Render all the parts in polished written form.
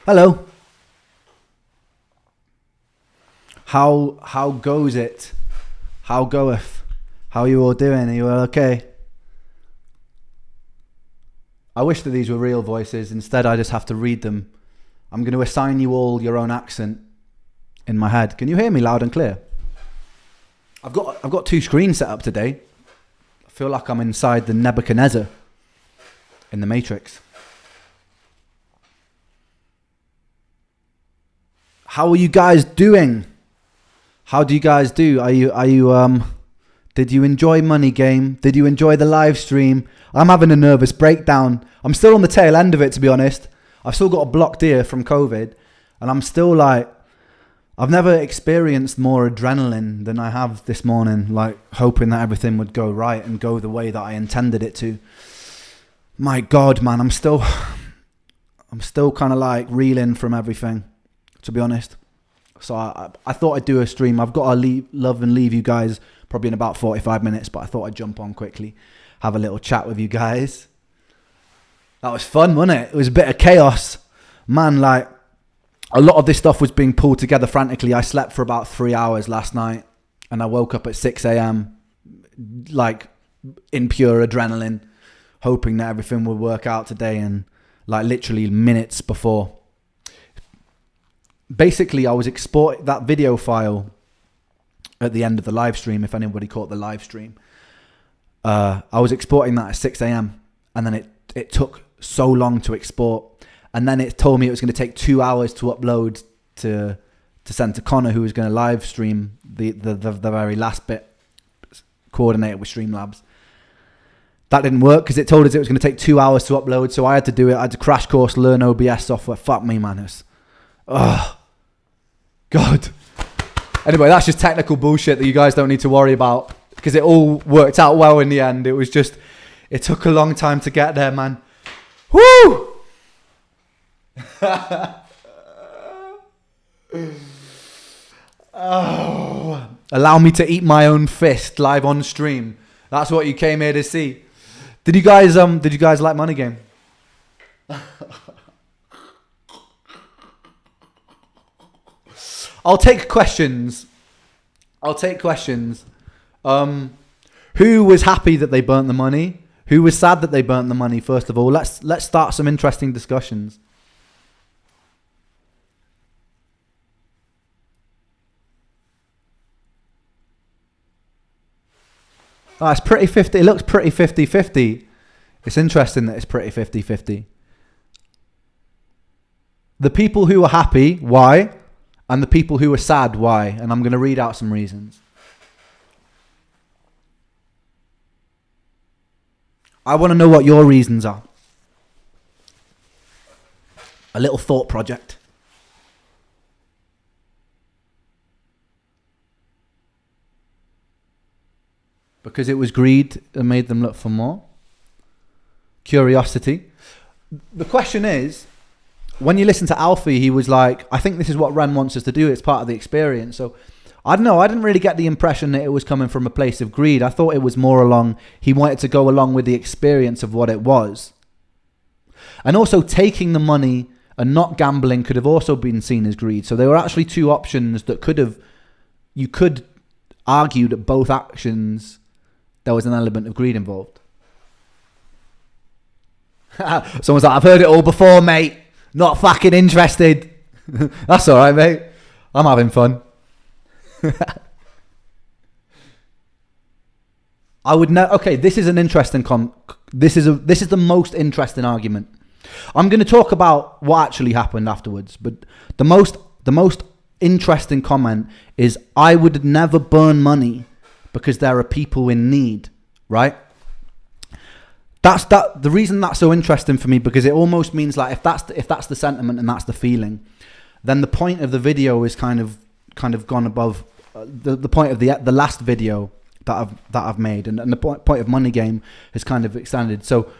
Hello. How goes it? How goeth? How are you all doing? Are you all okay? I wish that these were real voices. Instead, I just have to read them. I'm going to assign you all your own accent in my head. Can you hear me loud and clear? I've got two screens set up today. I feel like I'm inside the Nebuchadnezzar in the Matrix. How are you guys doing? How do you guys do? Did you enjoy Money Game? Did you enjoy the live stream? I'm having a nervous breakdown. I'm still on the tail end of it, to be honest. I've still got a blocked ear from COVID, and I'm still like, I've never experienced more adrenaline than I have this morning, like hoping that everything would go right and go the way that I intended it to. My God, man, I'm still kind of like reeling from everything, to be honest. So I thought I'd do a stream. I've got to leave you guys probably in about 45 minutes, but I thought I'd jump on quickly, have a little chat with you guys. That was fun, wasn't it? It was a bit of chaos. Man, like, a lot of this stuff was being pulled together frantically. I slept for about 3 hours last night, and I woke up at 6 a.m., like, in pure adrenaline, hoping that everything would work out today, and, like, literally minutes before. Basically, I was exporting that video file at the end of the live stream, if anybody caught the live stream. I was exporting that at 6 a.m. and then it took so long to export. And then it told me it was going to take 2 hours to upload to send to Connor, who was going to live stream the very last bit, coordinated with Streamlabs. That didn't work because it told us it was going to take 2 hours to upload. So I had to do it. I had to crash course, learn OBS software. Fuck me, man. Oh, God. Anyway, that's just technical bullshit that you guys don't need to worry about because it all worked out well in the end. It was just, it took a long time to get there, man. Woo! Oh, allow me to eat my own fist live on stream. That's what you came here to see. Did you guys like Money Game? I'll take questions. Who was happy that they burnt the money? Who was sad that they burnt the money? First of all, let's start some interesting discussions. Oh, it's pretty 50. It looks pretty 50-50. It's interesting that it's pretty 50-50. The people who were happy, why? And the people who were sad, why? And I'm going to read out some reasons. I want to know what your reasons are. A little thought project. Because it was greed that made them look for more. Curiosity. The question is, when you listen to Alfie, he was like, I think this is what Ren wants us to do. It's part of the experience. So, I don't know. I didn't really get the impression that it was coming from a place of greed. I thought it was more along, he wanted to go along with the experience of what it was. And also taking the money and not gambling could have also been seen as greed. So there were actually two options that you could argue that both actions, there was an element of greed involved. Someone's like, I've heard it all before, mate. Not fucking interested. That's all right, mate. I'm having fun. I would know. Okay, this is an interesting this is the most interesting argument. I'm going to talk about what actually happened afterwards, but the most interesting comment is I would never burn money because there are people in need, right? The reason that's so interesting for me, because it almost means like if that's the sentiment and that's the feeling, then the point of the video is kind of gone above the point of the last video that I've made, and the point of Money Game has kind of extended. So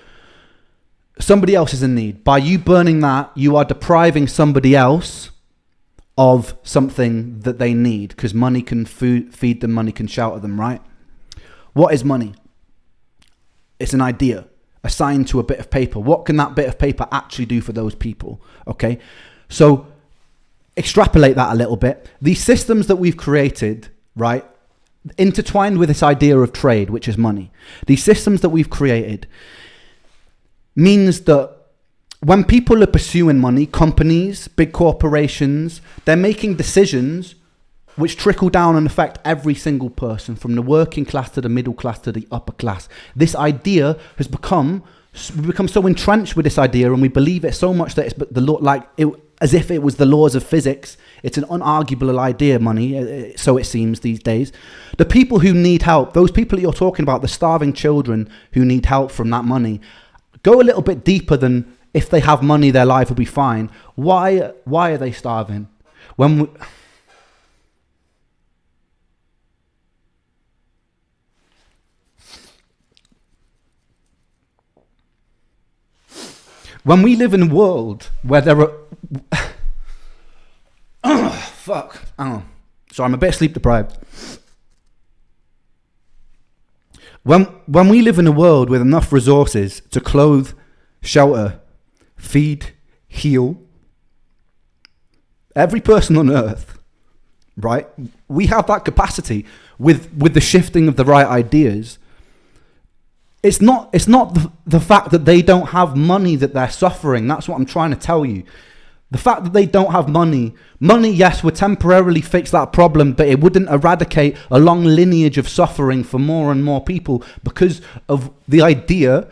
somebody else is in need. By you burning that, you are depriving somebody else of something that they need, because money can feed them, money can shelter them, right? What is money? It's an idea assigned to a bit of paper. What can that bit of paper actually do for those people? Okay. So extrapolate that a little bit. These systems that we've created, right, intertwined with this idea of trade, which is money. These systems that we've created means that when people are pursuing money, companies, big corporations, they're making decisions which trickle down and affect every single person, from the working class to the middle class to the upper class. This idea has become, we become so entrenched with this idea, and we believe it so much that it's the law, as if it was the laws of physics. It's an unarguable idea, money, so it seems these days. The people who need help, those people that you're talking about, the starving children who need help from that money, go a little bit deeper than if they have money, their life will be fine. Why are they starving? When we live in a world where there are... Fuck. Oh. Sorry, I'm a bit sleep deprived. When we live in a world with enough resources to clothe, shelter, feed, heal every person on earth, right? We have that capacity with the shifting of the right ideas. It's not the fact that they don't have money that they're suffering. That's what I'm trying to tell you. The fact that they don't have money, yes, would temporarily fix that problem, but it wouldn't eradicate a long lineage of suffering for more and more people, because of the idea,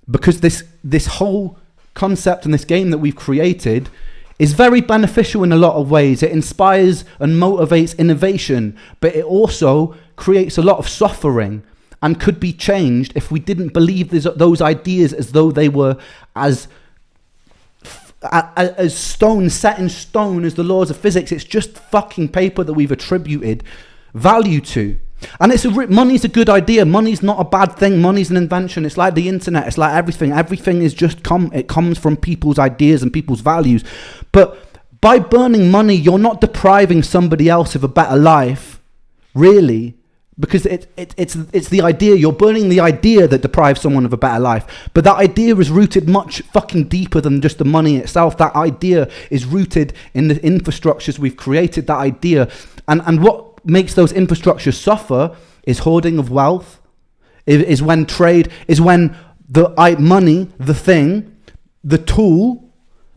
because this whole concept and this game that we've created is very beneficial in a lot of ways. It inspires and motivates innovation, but it also creates a lot of suffering, and could be changed if we didn't believe those ideas as though they were as stone, set in stone as the laws of physics. It's just fucking paper that we've attributed value to. And money's a good idea. Money's not a bad thing. Money's an invention. It's like the internet. It's like everything. Everything is just it comes from people's ideas and people's values. But by burning money, you're not depriving somebody else of a better life, really. Because it's the idea. You're burning the idea that deprives someone of a better life. But that idea is rooted much fucking deeper than just the money itself. That idea is rooted in the infrastructures we've created. That idea. And what makes those infrastructures suffer is hoarding of wealth. Is when trade, is when the money, the thing, the tool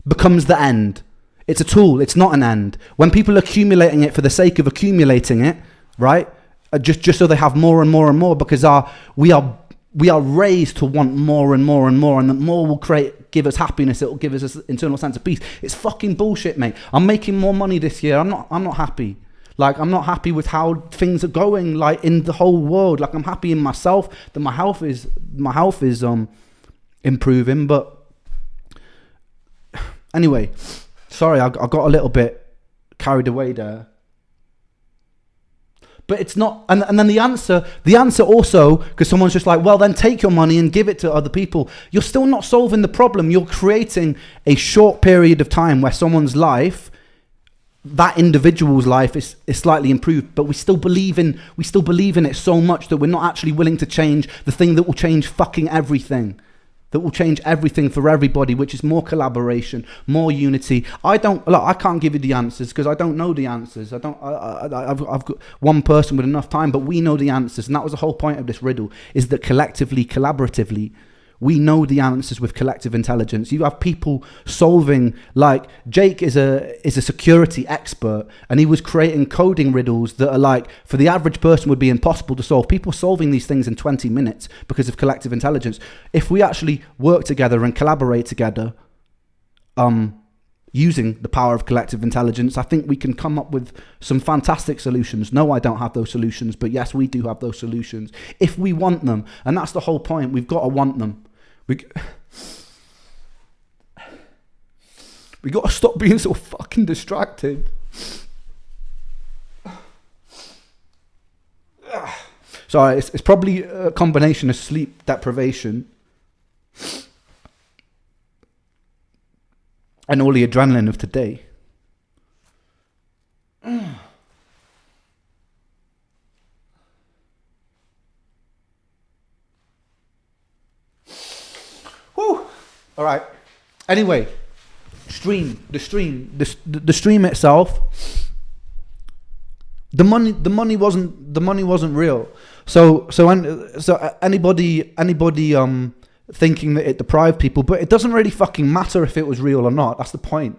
becomes the end. It's a tool. It's not an end. When people are accumulating it for the sake of accumulating it, right? Just so they have more and more and more, because we are raised to want more and more and more, and the more will give us happiness. It will give us an internal sense of peace. It's fucking bullshit, mate. I'm making more money this year. I'm not happy. Like, I'm not happy with how things are going, like, in the whole world. Like, I'm happy in myself that my health is improving. But anyway, sorry, I got a little bit carried away there. But it's not, and then the answer also, because someone's just like, well, then take your money and give it to other people. You're still not solving the problem. You're creating a short period of time where someone's life, that individual's life, is slightly improved. But we still believe in it so much that we're not actually willing to change the thing that will change fucking everything. That will change everything for everybody, which is more collaboration, more unity. I can't give you the answers because I don't know the answers. I've got one person with enough time, but we know the answers. And that was the whole point of this riddle, is that collectively, collaboratively, we know the answers with collective intelligence. You have people solving, like Jake is a security expert, and he was creating coding riddles that are like, for the average person would be impossible to solve. People solving these things in 20 minutes because of collective intelligence. If we actually work together and collaborate together, using the power of collective intelligence, I think we can come up with some fantastic solutions. No, I don't have those solutions, but yes, we do have those solutions if we want them. And that's the whole point. We've got to want them. We got to stop being so fucking distracted. Sorry, it's probably a combination of sleep deprivation and all the adrenaline of today. Whew. All right. Anyway, the stream itself, the money wasn't real. So anybody thinking that it deprived people, but it doesn't really fucking matter if it was real or not. That's the point.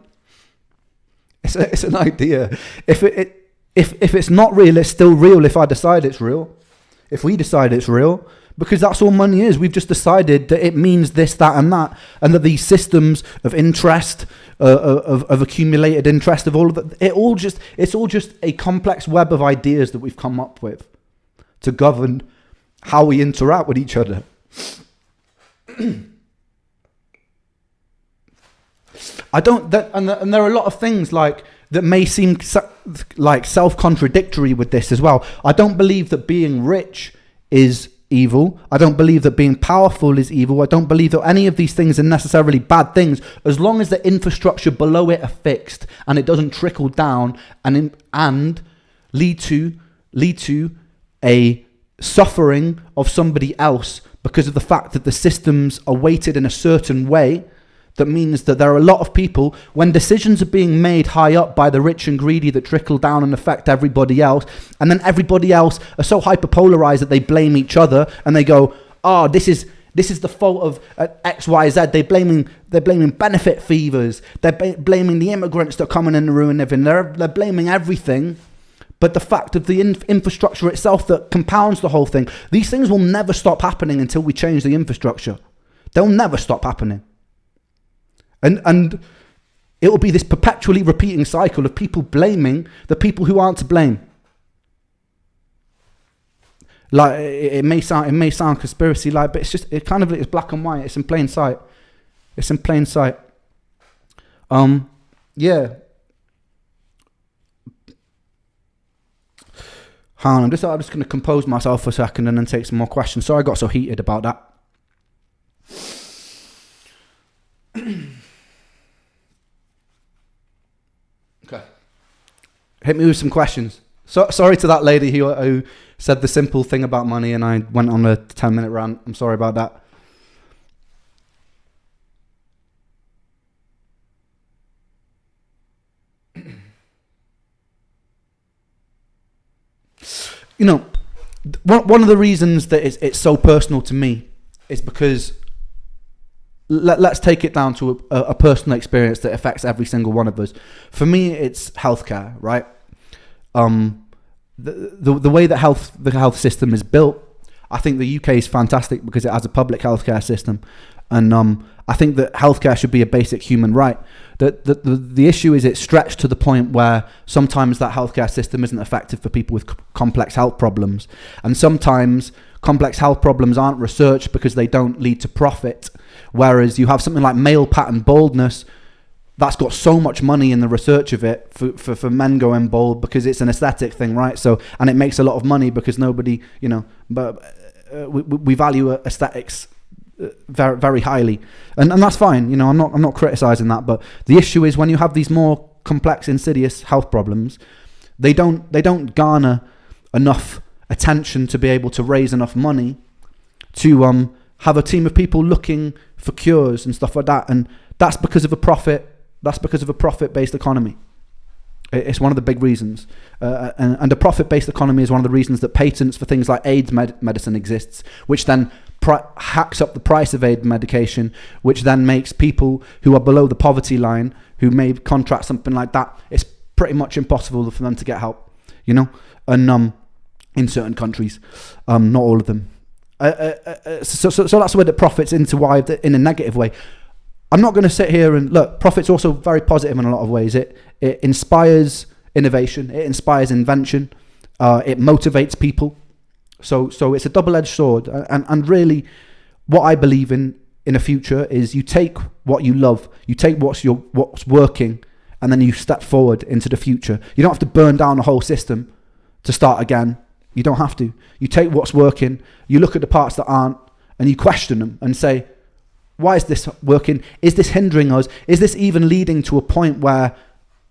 It's an idea. If it's not real, it's still real. If I decide it's real, if we decide it's real, because that's all money is. We've just decided that it means this, that, and that, and that these systems of interest, of accumulated interest, of all of it, it's all just a complex web of ideas that we've come up with to govern how we interact with each other. And there are a lot of things like that may seem like self-contradictory with this as well. I don't believe that being rich is evil. I don't believe that being powerful is evil. I don't believe that any of these things are necessarily bad things, as long as the infrastructure below it are fixed and it doesn't trickle down and lead to a suffering of somebody else because of the fact that the systems are weighted in a certain way. That means that there are a lot of people, when decisions are being made high up by the rich and greedy that trickle down and affect everybody else, and then everybody else are so hyperpolarized that they blame each other and they go, oh, this is the fault of X, Y, Z. They're blaming benefit fevers. They're blaming the immigrants that are coming in and ruin everything. They're blaming everything. But the fact of the infrastructure itself that compounds the whole thing, these things will never stop happening until we change the infrastructure. They'll never stop happening. And it will be this perpetually repeating cycle of people blaming the people who aren't to blame. Like it may sound conspiracy like, but it's black and white. It's in plain sight. Yeah. Hang on, I'm just going to compose myself for a second and then take some more questions. Sorry I got so heated about that. Okay. Hit me with some questions. So sorry to that lady who said the simple thing about money and I went on a 10-minute rant. I'm sorry about that. You know, one of the reasons that it's so personal to me is because let's take it down to a personal experience that affects every single one of us. For me, it's healthcare, right? The way that the health system is built, I think the UK is fantastic because it has a public healthcare system, and I think that healthcare should be a basic human right. The issue is it's stretched to the point where sometimes that healthcare system isn't effective for people with complex health problems, and sometimes complex health problems aren't researched because they don't lead to profit. Whereas you have something like male pattern baldness that's got so much money in the research of it for men going bald because it's an aesthetic thing, right? So, and it makes a lot of money because nobody, but we value aesthetics very, very highly, and that's fine. I'm not criticizing that, but the issue is when you have these more complex, insidious health problems, they don't garner enough attention to be able to raise enough money to have a team of people looking for cures and stuff like that, and that's because of a profit. That's because of a profit-based economy. It's one of the big reasons, and a profit-based economy is one of the reasons that patents for things like AIDS medicine exists, which then hacks up the price of AIDS medication, which then makes people who are below the poverty line, who may contract something like that, it's pretty much impossible for them to get help, and in certain countries, not all of them. So that's where the profit's intertwined in a negative way. I'm not going to sit here and look, profit's also very positive in a lot of ways. It inspires innovation, it inspires invention, it motivates people. So it's a double-edged sword. And really what I believe in a future is you take what you love, you take what's working, and then you step forward into the future. You don't have to burn down the whole system to start again. You don't have to. You take what's working, you look at the parts that aren't, and you question them and say, why is this working? Is this hindering us? Is this even leading to a point where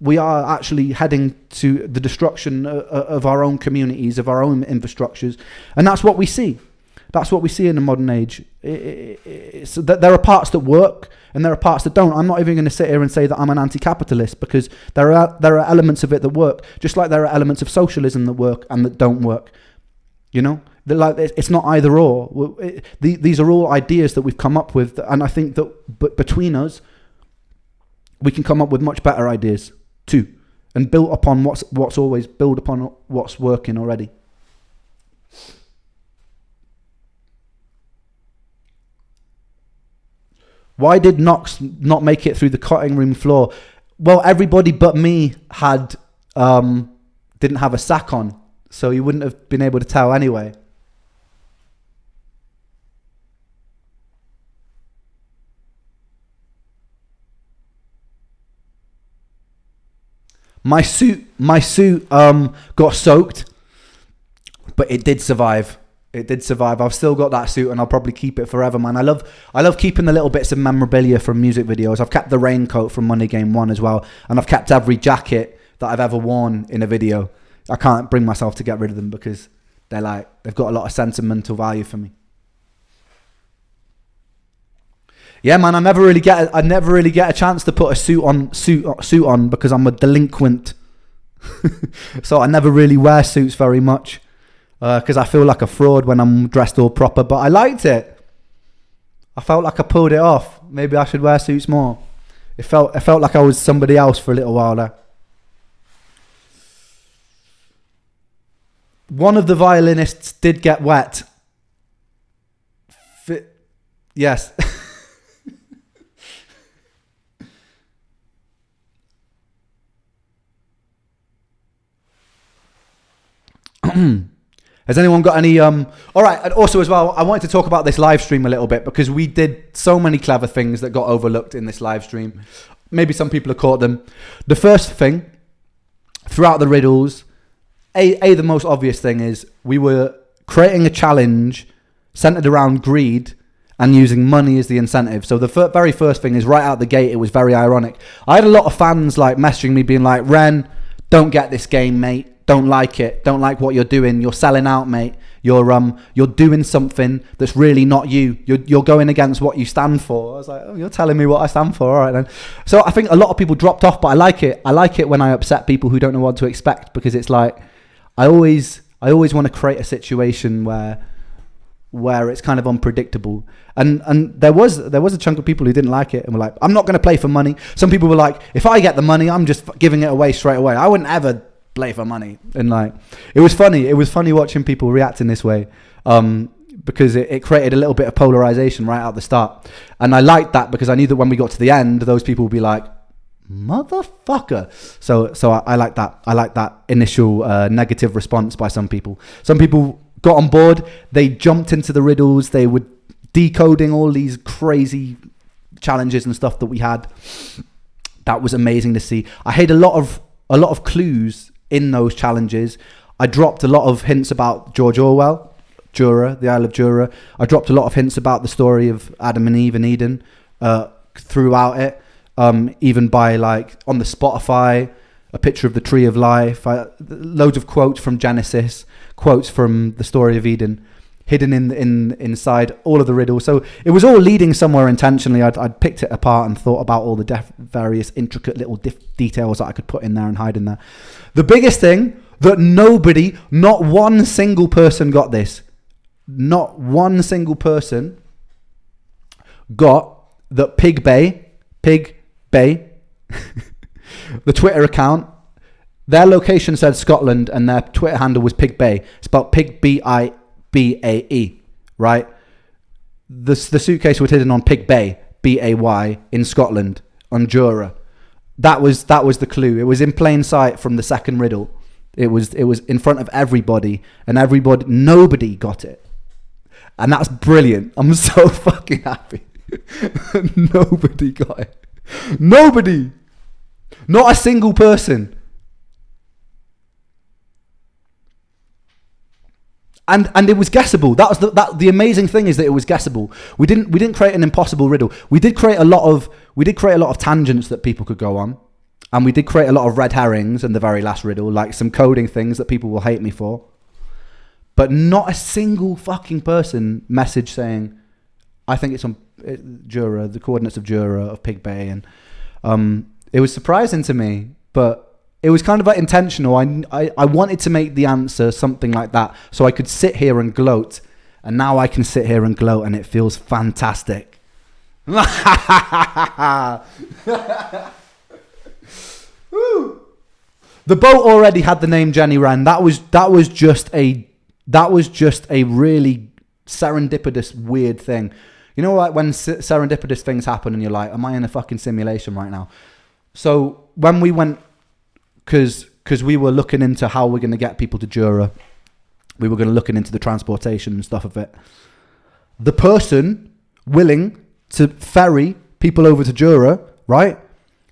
we are actually heading to the destruction of our own communities, of our own infrastructures? And that's what we see. That's what we see in the modern age. So there are parts that work, and there are parts that don't. I'm not even going to sit here and say that I'm an anti-capitalist, because there are elements of it that work, just like there are elements of socialism that work and that don't work. You know, like it's not either or. These are all ideas that we've come up with, and I think that between us, we can come up with much better ideas too, and build upon what's working already. Why did Knox not make it through the cutting room floor? Well, everybody but me didn't have a sack on, so you wouldn't have been able to tell anyway. My suit got soaked, but it did survive. I've still got that suit, and I'll probably keep it forever, man. I love keeping the little bits of memorabilia from music videos. I've kept the raincoat from Money Game 1 as well, and I've kept every jacket that I've ever worn in a video. I can't bring myself to get rid of them because they've got a lot of sentimental value for me. Yeah, man, I never really get a chance to put a suit on because I'm a delinquent. So I never really wear suits very much. Because I feel like a fraud when I'm dressed all proper, but I liked it. I felt like I pulled it off. Maybe I should wear suits more. It felt like I was somebody else for a little while there. One of the violinists did get wet. Yes. Has anyone got any all right, and also as well, I wanted to talk about this live stream a little bit, because we did so many clever things that got overlooked in this live stream. Maybe some people have caught them. The first thing throughout the riddles, the most obvious thing is we were creating a challenge centered around greed and using money as the incentive. So the very first thing is, right out the gate, it was very ironic. I had a lot of fans like messaging me being like, Ren, don't get this game, mate. Don't like it. Don't like what you're doing. You're selling out, mate. You're doing something that's really not you. You're going against what you stand for. I was like, oh, you're telling me what I stand for. All right then. So I think a lot of people dropped off, but I like it. I like it when I upset people who don't know what to expect, because it's like I always want to create a situation where it's kind of unpredictable. And there was a chunk of people who didn't like it and were like, I'm not going to play for money. Some people were like, if I get the money, I'm just giving it away straight away. I wouldn't ever play for money. And like, it was funny watching people react in this way, because it created a little bit of polarization right at the start. And I liked that, because I knew that when we got to the end, those people would be like, motherfucker. So I like that. I like that initial negative response by some people. Some people got on board. They jumped into the riddles. They were decoding all these crazy challenges and stuff that we had. That was amazing to see. I had a lot of clues in those challenges. I dropped a lot of hints about George Orwell, Jura, the Isle of Jura. I dropped a lot of hints about the story of Adam and Eve in Eden throughout it. Even by like on the Spotify, a picture of the tree of life, loads of quotes from Genesis, quotes from the story of Eden, hidden inside all of the riddles. So it was all leading somewhere intentionally. I'd picked it apart and thought about all the various intricate little details that I could put in there and hide in there. The biggest thing that nobody, not one single person got this. Not one single person got that Pig Bay, the Twitter account, their location said Scotland and their Twitter handle was Pig Bay. It's spelled Pig Bibae, right? The suitcase was hidden on Pig Bay, Bay, in Scotland, on Jura. That was the clue. It was in plain sight from the second riddle. It was in front of everybody, and nobody got it. And that's brilliant. I'm so fucking happy. Nobody got it. Nobody. Not a single person. And it was guessable. That was the amazing thing, is that it was guessable. We didn't create an impossible riddle. We did create a lot of tangents that people could go on, and we did create a lot of red herrings in the very last riddle, like some coding things that people will hate me for. But not a single fucking person messaged saying, I think Jura, the coordinates of Jura, of Pig Bay, and it was surprising to me, but it was kind of like intentional. I wanted to make the answer something like that, so I could sit here and gloat, and now I can sit here and gloat, and it feels fantastic. Woo. The boat already had the name Jenny Wren. That was just a really serendipitous weird thing. You know, like when serendipitous things happen and you're like, am I in a fucking simulation right now? So when we went, because we were looking into how we're going to get people to Jura, we were going to look into the transportation and stuff of it. The person willing to ferry people over to Jura, right?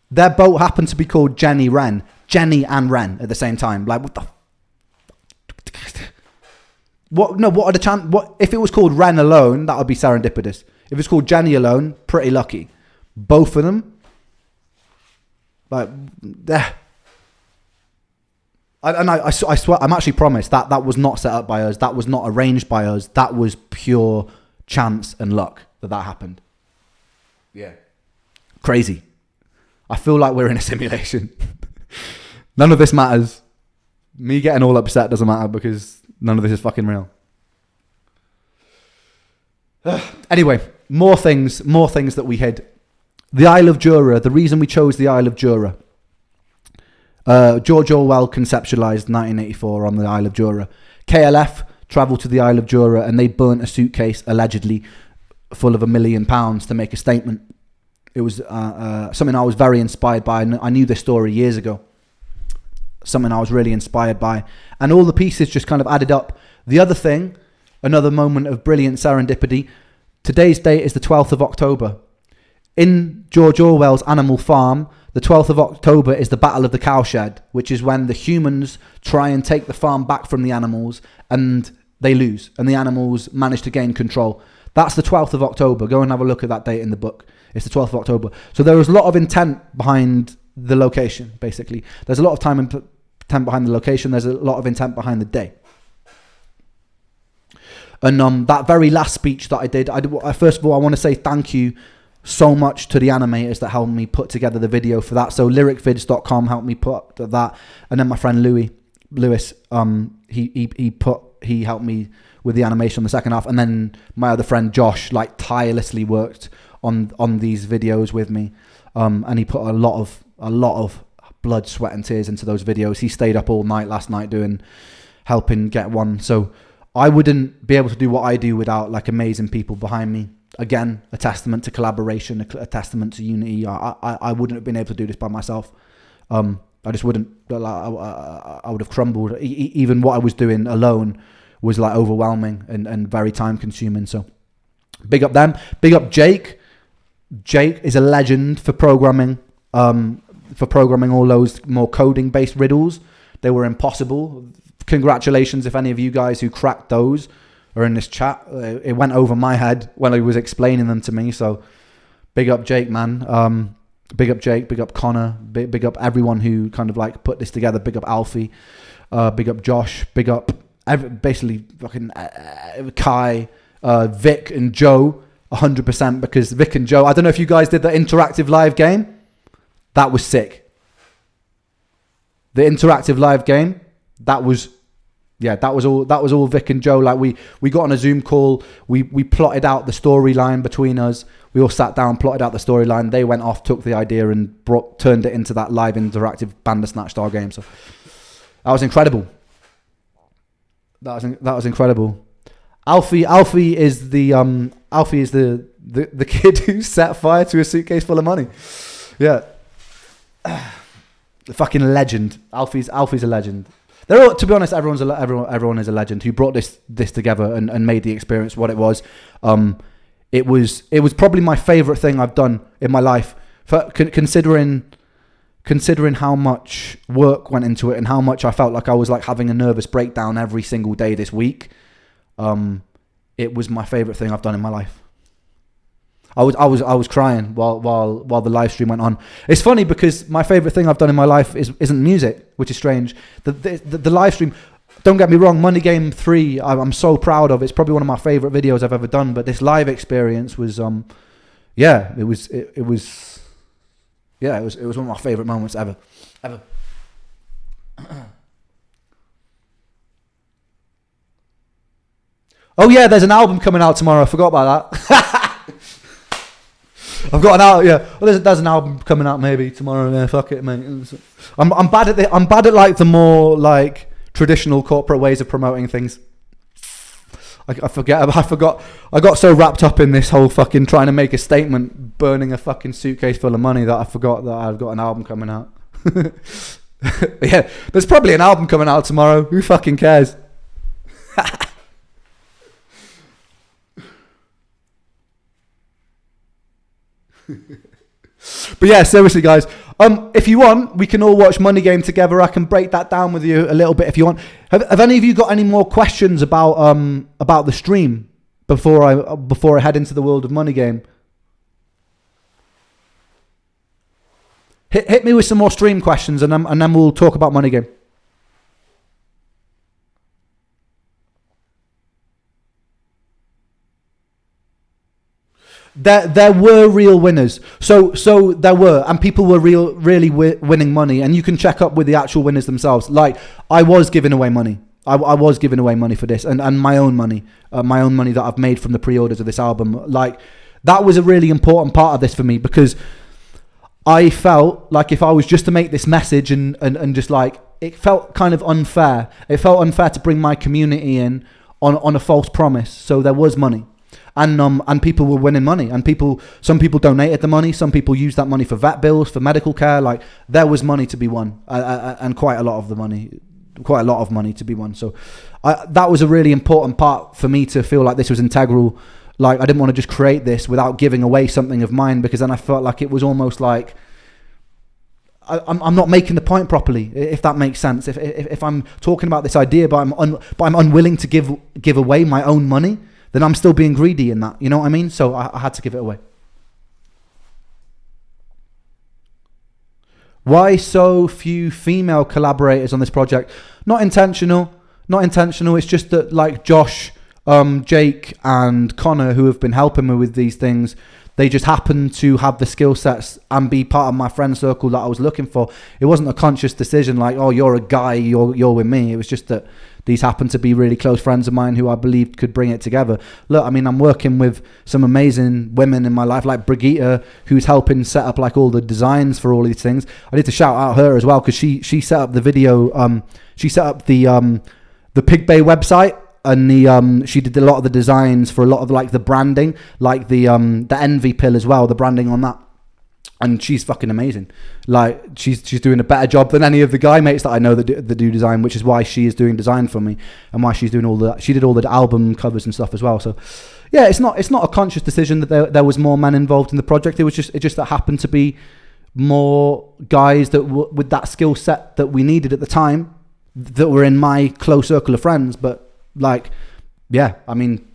Their boat happened to be called Jenny Wren. Jenny and Wren at the same time. Like, what the... What are the chance? What if it was called Wren alone? That would be serendipitous. If it's called Jenny alone, pretty lucky. Both of them, like, I swear, I'm actually promised that was not set up by us. That was not arranged by us. That was pure chance and luck that happened. Yeah, crazy. I feel like we're in a simulation. None of this matters. Me getting all upset doesn't matter because none of this is fucking real. Anyway, more things that we hid. The Isle of Jura. The reason we chose the Isle of Jura. George Orwell conceptualized 1984 on the Isle of Jura. KLF travelled to the Isle of Jura and they burnt a suitcase allegedly full of £1 million to make a statement. It was something I was very inspired by. I knew this story years ago. Something I was really inspired by. And all the pieces just kind of added up. The other thing, another moment of brilliant serendipity. Today's date is the 12th of October. In George Orwell's Animal Farm, the 12th of October is the Battle of the Cowshed, which is when the humans try and take the farm back from the animals and they lose. And the animals manage to gain control. That's the 12th of October. Go and have a look at that date in the book. It's the 12th of October. So there was a lot of intent behind the location, basically. There's a lot of time and intent behind the location. There's a lot of intent behind the day. And that very last speech that I did, first of all, I want to say thank you so much to the animators that helped me put together the video for that. So lyricvids.com helped me put that. And then my friend Lewis, he helped me with the animation on the second half. And then my other friend Josh, like, tirelessly worked on these videos with me. And he put a lot of blood, sweat and tears into those videos. He stayed up all night last night helping get one. So I wouldn't be able to do what I do without like amazing people behind me. Again, a testament to collaboration, a testament to unity. I wouldn't have been able to do this by myself. I just wouldn't. I would have crumbled. Even what I was doing alone was like overwhelming and very time consuming. So big up them. Big up Jake. Jake is a legend for programming. For programming all those more coding based riddles. They were impossible. Congratulations if any of you guys who cracked those are in this chat. It went over my head when I was explaining them to me. So big up Jake, man. Big up Jake, big up Connor, big up everyone who kind of like put this together. Big up Alfie, big up Josh, big up basically fucking Kai, Vic and Joe, 100%, because Vic and Joe, I don't know if you guys did the interactive live game. That was sick. The interactive live game, that was all Vic and Joe. Like we got on a Zoom call, we plotted out the storyline between us. We all sat down, plotted out the storyline. They went off, took the idea and turned it into that live interactive Bandersnatch style game. So that was incredible. That was incredible. Alfie is the kid who set fire to a suitcase full of money. Yeah. The fucking legend. Alfie's a legend. To be honest, everyone is a legend who brought this together and made the experience what it was. It was probably my favorite thing I've done in my life, considering how much work went into it and how much I felt like I was like having a nervous breakdown every single day this week. It was my favorite thing I've done in my life. I was crying while the live stream went on. It's funny because my favorite thing I've done in my life isn't music, which is strange. The live stream, don't get me wrong, Money Game 3, I'm so proud of. It's probably one of my favorite videos I've ever done. But this live experience was yeah, it was one of my favorite moments ever. Oh yeah, there's an album coming out tomorrow. I forgot about that. I've got an album. Yeah, well, there's an album coming out maybe tomorrow. Yeah, fuck it, mate. I'm bad at I'm bad at like the more like traditional corporate ways of promoting things. I forgot. I got so wrapped up in this whole fucking trying to make a statement, burning a fucking suitcase full of money, that I forgot that I've got an album coming out. Yeah, there's probably an album coming out tomorrow. Who fucking cares? But yeah, seriously, guys. If you want, we can all watch Money Game together. I can break that down with you a little bit if you want. Have any of you got any more questions about the stream before I head into the world of Money Game? Hit me with some more stream questions, and then we'll talk about Money Game. There were real winners, so there were, and people were really winning money, and you can check up with the actual winners themselves. Like, I was giving away money. I was giving away money for this, and my own money that I've made from the pre-orders of this album. Like, that was a really important part of this for me, because I felt like if I was just to make this message and just like, it felt kind of unfair. It felt unfair to bring my community in on a false promise. So there was money. And people were winning money, and some people donated the money, some people used that money for vet bills, for medical care. Like, there was money to be won, and quite a lot of money to be won. So that was a really important part for me to feel like this was integral. Like, I didn't want to just create this without giving away something of mine, because then I felt like it was almost like I'm not making the point properly, if that makes sense. If I'm talking about this idea, but I'm unwilling to give away my own money, then I'm still being greedy in that. You know what I mean? So I had to give it away. Why so few female collaborators on this project? Not intentional. It's just that, like, Josh, Jake and Connor, who have been helping me with these things, they just happen to have the skill sets and be part of my friend circle that I was looking for. It wasn't a conscious decision like, oh, you're a guy, you're with me. It was just that these happen to be really close friends of mine who I believed could bring it together. Look, I mean, I'm working with some amazing women in my life, like Brigitte, who's helping set up like all the designs for all these things. I need to shout out her as well, because she set up the video. She set up the Pig Bay website, and she did a lot of the designs for a lot of like the branding, like the Envy pill as well, the branding on that. And she's fucking amazing. Like, she's doing a better job than any of the guy mates that I know that do design, which is why she is doing design for me, and why she's doing she did all the album covers and stuff as well. So yeah, it's not a conscious decision that there was more men involved in the project. It just that happened to be more guys that with that skill set that we needed at the time, that were in my close circle of friends. But like, yeah, I mean,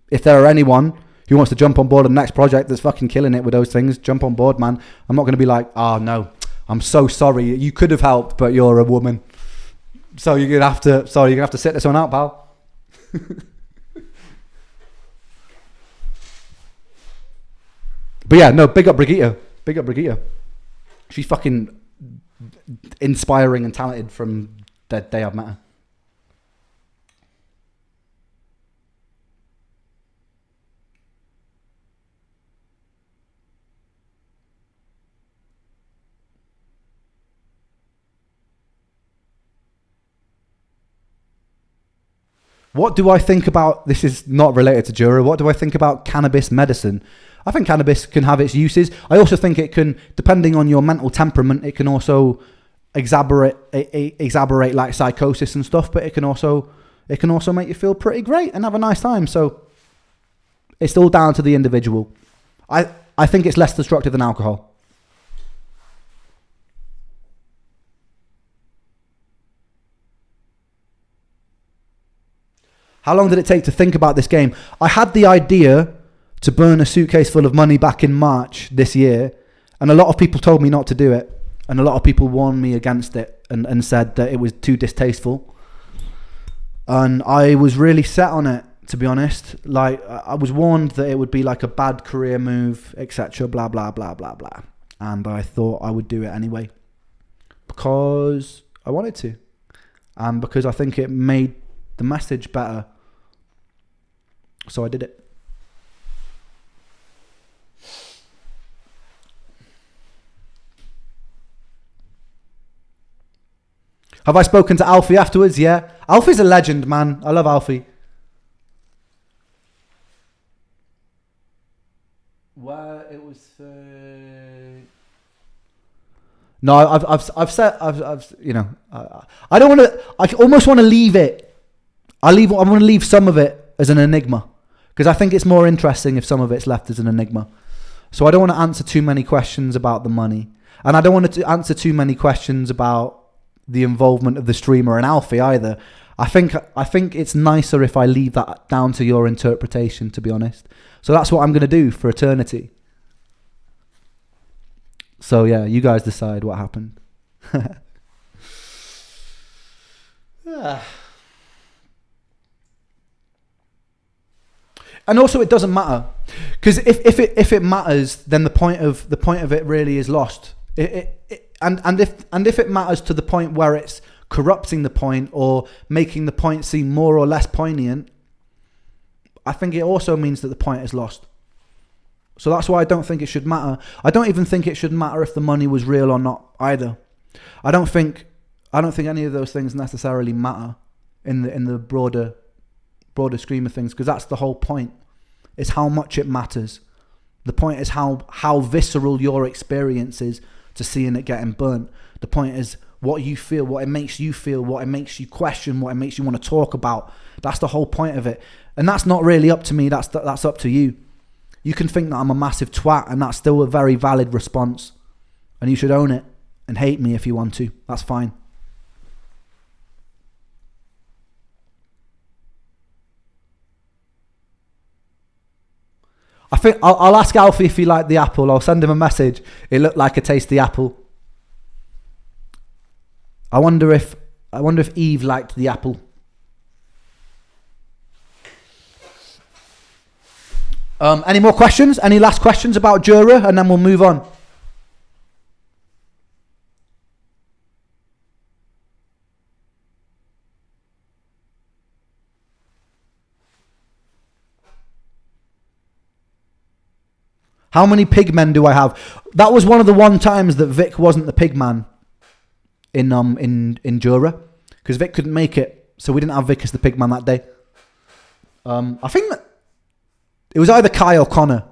if there are anyone who wants to jump on board the next project that's fucking killing it with those things, jump on board, man. I'm not going to be like, oh no, I'm so sorry, you could have helped, but you're a woman, so you're gonna have to sit this one out, pal. But yeah, no, big up Brigitte. She's fucking inspiring and talented from the day I've met her. What do I think about, this is not related to Jura, what do I think about cannabis medicine? I think cannabis can have its uses. I also think it can, depending on your mental temperament, it can also exacerbate like psychosis and stuff, but it can also make you feel pretty great and have a nice time. So it's all down to the individual. I think it's less destructive than alcohol. How long did it take to think about this game? I had the idea to burn a suitcase full of money back in March this year, and a lot of people told me not to do it, and a lot of people warned me against it and said that it was too distasteful. And I was really set on it, to be honest. Like, I was warned that it would be like a bad career move, etc. Blah, blah, blah, blah, blah. And I thought I would do it anyway. Because I wanted to. And because I think it made the message better. So I did it. Have I spoken to Alfie afterwards? Yeah. Alfie's a legend, man. I love Alfie. Where it was... No, I've said... you know... I don't want to... I almost want to leave it. I want to leave some of it as an enigma. Because I think it's more interesting if some of it's left as an enigma. So I don't want to answer too many questions about the money. And I don't want to answer too many questions about the involvement of the streamer and Alfie either. I think it's nicer if I leave that down to your interpretation, to be honest. So that's what I'm going to do for eternity. So yeah, you guys decide what happened. And also, it doesn't matter, because if it matters, then the point of it really is lost. And if it matters to the point where it's corrupting the point or making the point seem more or less poignant, I think it also means that the point is lost. So that's why I don't think it should matter. I don't even think it should matter if the money was real or not either. I don't think any of those things necessarily matter in the broader scheme of things, because that's the whole point. It's how much it matters. The point is how visceral your experience is to seeing it getting burnt. The point is what you feel, what it makes you feel, what it makes you question, what it makes you want to talk about. That's the whole point of it. And that's not really up to me. That's up to you. You can think that I'm a massive twat, and that's still a very valid response. And you should own it and hate me if you want to. That's fine. I think I'll ask Alfie if he liked the apple. I'll send him a message. It looked like a tasty apple. I wonder if Eve liked the apple. Any more questions? Any last questions about Jura? And then we'll move on. How many pigmen do I have? That was one of the times that Vic wasn't the pigman in Jura, because Vic couldn't make it, so we didn't have Vic as the pigman that day. I think that it was either Kai or Connor.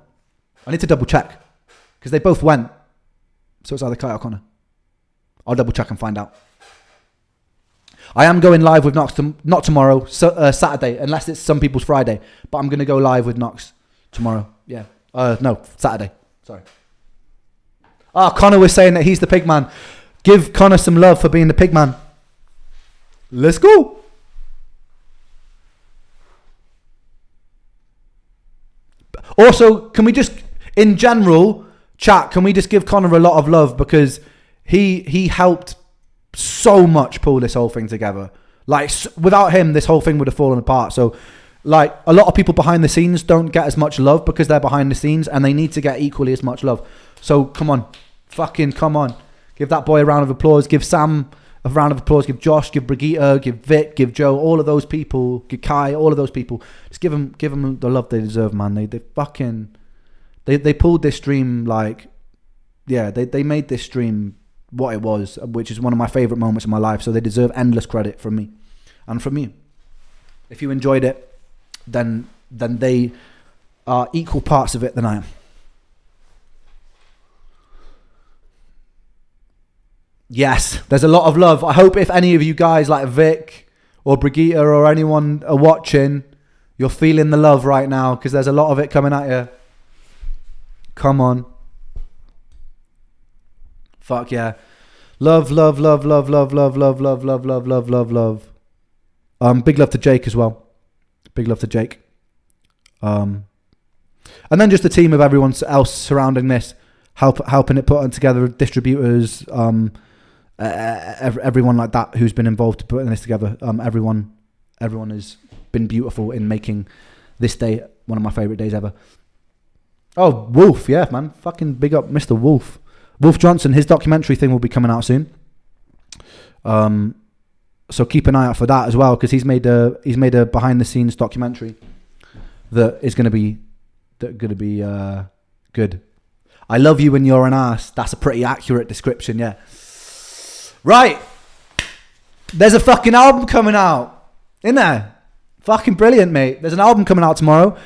I need to double check, because they both went, so it's either Kai or Connor. I'll double check and find out. I am going live with Nox not tomorrow, Saturday, unless it's some people's Friday, but I'm going to go live with Nox tomorrow. Yeah. No, Saturday. Sorry. Connor was saying that he's the pigman. Give Connor some love for being the pigman. Let's go. Also, can we just, in general, chat, can we just give Connor a lot of love, because he helped so much pull this whole thing together. Like, without him, this whole thing would have fallen apart. So, like, a lot of people behind the scenes don't get as much love because they're behind the scenes, and they need to get equally as much love. So come on, fucking come on. Give that boy a round of applause. Give Sam a round of applause. Give Josh, give Brigitte, give Vic, give Joe, all of those people, give Kai, all of those people. Just give them the love they deserve, man. They pulled this stream, like, yeah, they made this stream what it was, which is one of my favourite moments in my life. So they deserve endless credit from me and from you. If you enjoyed it, then they are equal parts of it than I am. Yes, there's a lot of love. I hope if any of you guys like Vic or Brigitte or anyone are watching, you're feeling the love right now, because there's a lot of it coming at you. Come on. Fuck yeah. Love, love, love, love, love, love, love, love, love, love, love, love, love. Big love to Jake as well. Big love to Jake. And then just the team of everyone else surrounding this, helping it put together, distributors, everyone like that who's been involved to putting this together. Everyone has been beautiful in making This day, one of my favourite days ever. Oh, Wolf, yeah, man. Fucking big up Mr. Wolf. Wolf Johnson, his documentary thing will be coming out soon. So keep an eye out for that as well, because he's made a behind the scenes documentary that is going to be good. I love you when you're an ass. That's a pretty accurate description, yeah. Right. There's a fucking album coming out. In there. Fucking brilliant, mate. There's an album coming out tomorrow.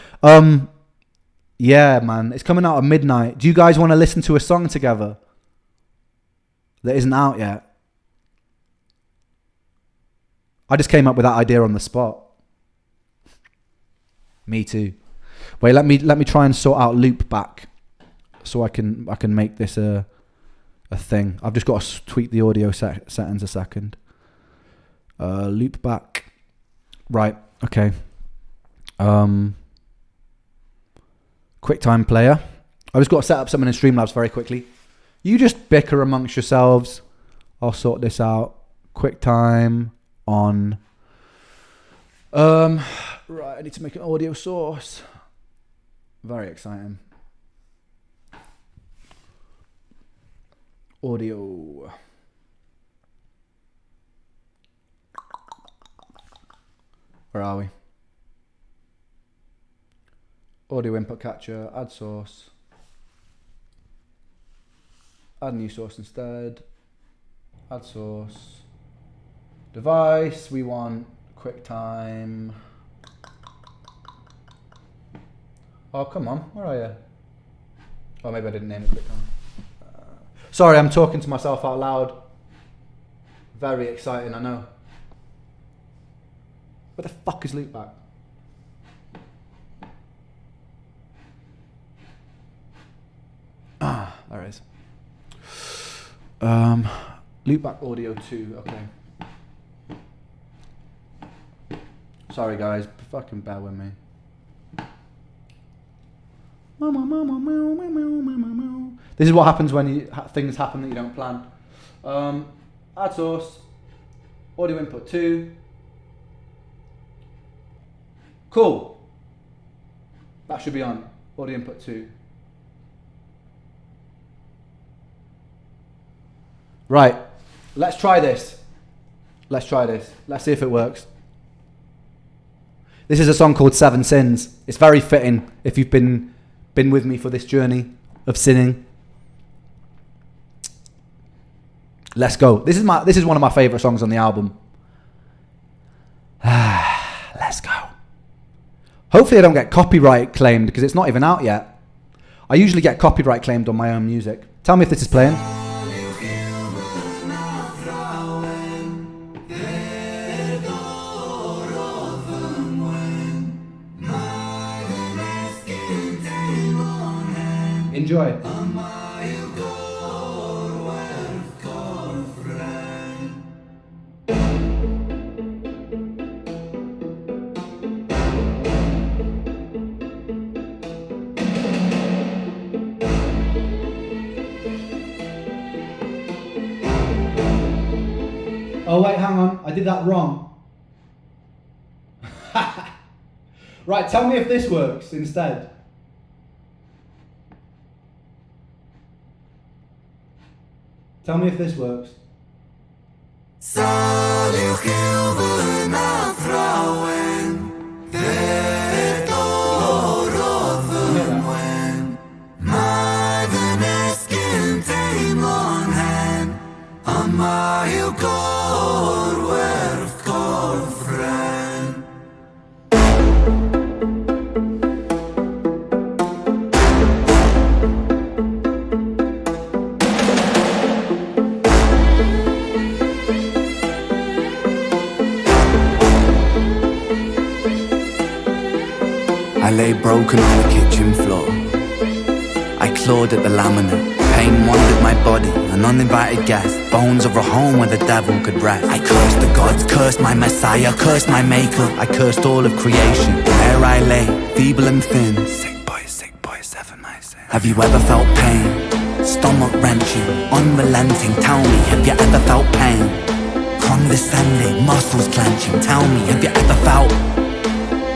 Yeah, man. It's coming out at midnight. Do you guys want to listen to a song together that isn't out yet? I just came up with that idea on the spot. Me too. Wait, let me try and sort out loop back so I can make this a thing. I've just got to tweak the audio settings a second. Loop back. Right. Okay. QuickTime player. I just got to set up something in Streamlabs very quickly. You just bicker amongst yourselves. I'll sort this out. QuickTime on. Right, I need to make an audio source. Very exciting. Audio. Where are we? Audio input catcher, add source. Add new source instead. Add source. Device, we want QuickTime. Oh, come on, where are you? Oh, maybe I didn't name it QuickTime. Sorry, I'm talking to myself out loud. Very exciting, I know. Where the fuck is loopback? Ah, there it is. Loopback audio 2, okay. Sorry guys, fucking bear with me. This is what happens when things happen that you don't plan. Add source, audio input 2. Cool. That should be on. Audio input 2. Right. Let's try this. Let's see if it works. This is a song called 7 Sins. It's very fitting if you've been with me for this journey of sinning. Let's go. This is one of my favorite songs on the album. Let's go. Hopefully I don't get copyright claimed because it's not even out yet. I usually get copyright claimed on my own music. Tell me if this is playing. Enjoy. Oh wait, hang on, I did that wrong. Right, tell me if this works instead. Tell me if this works. I lay broken on the kitchen floor. I clawed at the laminate. Pain wandered my body, an uninvited guest. Bones of a home where the devil could rest. I cursed the gods, cursed my messiah, cursed my maker. I cursed all of creation. There I lay, feeble and thin. Sick boy, 7 my sin. Have you ever felt pain? Stomach wrenching, unrelenting. Tell me, have you ever felt pain? Condescending, muscles clenching. Tell me, have you ever felt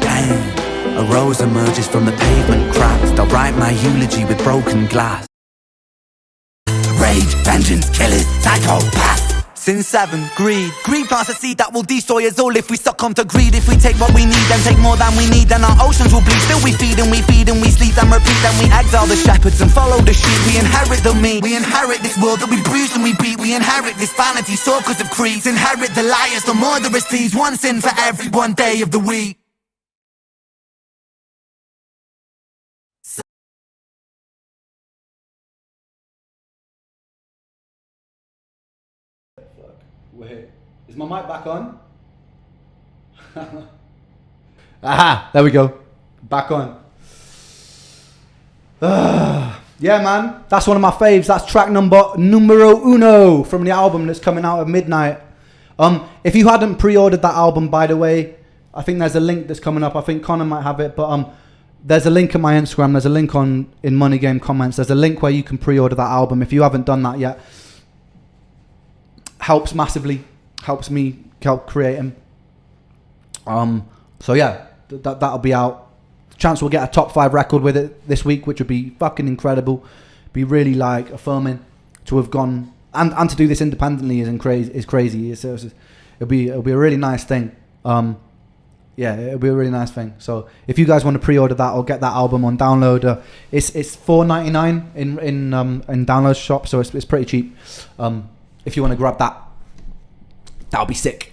pain? A rose emerges from the pavement cracks. They'll write my eulogy with broken glass. Rage, vengeance, killers, psychopaths. Sin 7, greed. Greed plants a seed that will destroy us all if we succumb to greed. If we take what we need and take more than we need, then our oceans will bleed. Still we feed and we sleep and repeat. Then we exile the shepherds and follow the sheep. We inherit the meat. We inherit this world that we bruise and we beat. We inherit this vanity, so because of creeds. Inherit the liars, the murderous thieves. One sin for every one day of the week. Wait, is my mic back on? Aha, there we go. Back on. Yeah, man, that's one of my faves. That's track numero uno from the album that's coming out at midnight. If you hadn't pre-ordered that album, by the way, I think there's a link that's coming up. I think Connor might have it, but there's a link in my Instagram. There's a link in Money Game comments. There's a link where you can pre-order that album if you haven't done that yet. Helps massively, helps me help creating. So yeah, that'll be out. Chance we'll get a top 5 record with it this week, which would be fucking incredible. Be really like affirming to have gone and to do this independently is crazy. It'll be a really nice thing. Yeah, it'll be a really nice thing. So if you guys want to pre-order that or get that album on download, it's $4.99 in download shop, so it's pretty cheap. If you want to grab that, that'll be sick.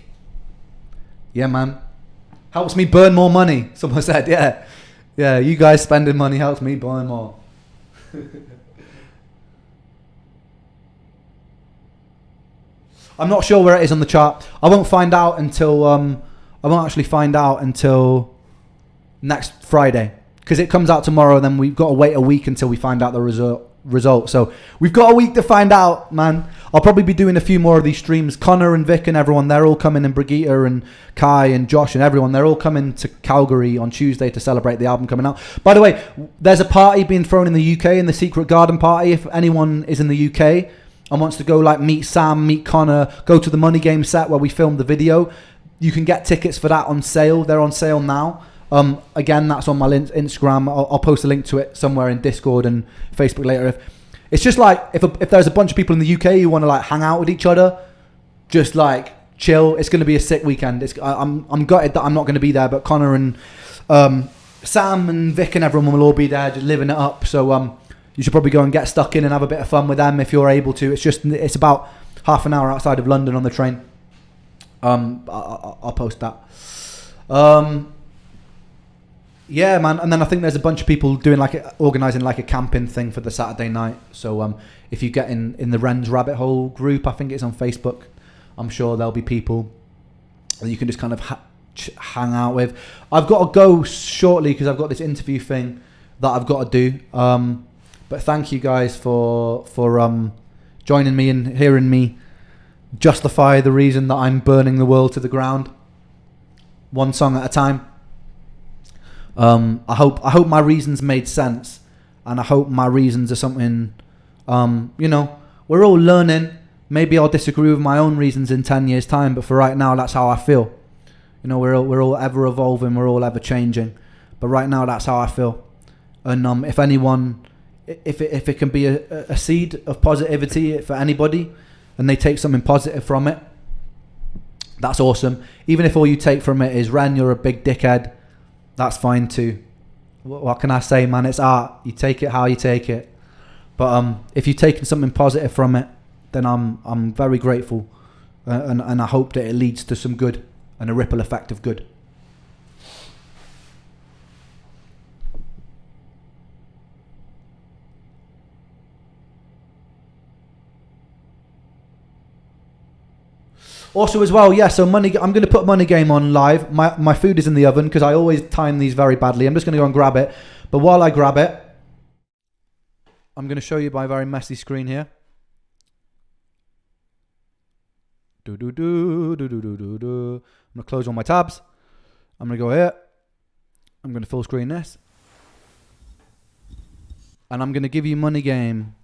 Yeah, man. Helps me burn more money. Someone said, yeah, you guys spending money helps me burn more. I'm not sure where it is on the chart. I won't actually find out until next Friday, because it comes out tomorrow. Then we've got to wait a week until we find out the result. So we've got a week to find out, man. I'll probably be doing a few more of these streams. Connor and Vic and everyone, they're all coming, and Brigitte and Kai and Josh and everyone, they're all coming to Calgary on Tuesday to celebrate the album coming out. By the way, there's a party being thrown in the UK, in the Secret Garden party. If anyone is in the UK and wants to go like meet Sam, meet Connor, go to the Money Game set where we filmed the video, you can get tickets for that on sale. They're on sale now. Again, that's on my Instagram. I'll post a link to it somewhere in Discord and Facebook later. It's just like if there's a bunch of people in the UK who want to like hang out with each other, just like chill. It's going to be a sick weekend. I'm gutted that I'm not going to be there, but Connor and Sam and Vic and everyone will all be there, just living it up. So you should probably go and get stuck in and have a bit of fun with them if you're able to. It's about half an hour outside of London on the train. I'll post that. Yeah, man, and then I think there's a bunch of people doing organising like a camping thing for the Saturday night. So if you get in the Wren's Rabbit Hole group, I think it's on Facebook, I'm sure there'll be people that you can just kind of hang out with. I've got to go shortly because I've got this interview thing that I've got to do. But thank you guys for joining me and hearing me justify the reason that I'm burning the world to the ground, one song at a time. I hope my reasons made sense, and I hope my reasons are something, we're all learning. Maybe I'll disagree with my own reasons in 10 years time, but for right now, that's how I feel. We're all ever evolving, we're all ever changing, but right now, that's how I feel. And if anyone, if it can be a seed of positivity for anybody, and they take something positive from it, that's awesome. Even if all you take from it is, Ren, you're a big dickhead, that's fine too. What can I say, man? It's art. You take it how you take it. But if you've taken something positive from it, then I'm very grateful, and I hope that it leads to some good and a ripple effect of good. Also as well, yeah, so I'm going to put Money Game on live. My food is in the oven because I always time these very badly. I'm just going to go and grab it. But while I grab it, I'm going to show you my very messy screen here. I'm going to close all my tabs. I'm going to go here. I'm going to full screen this. And I'm going to give you Money Game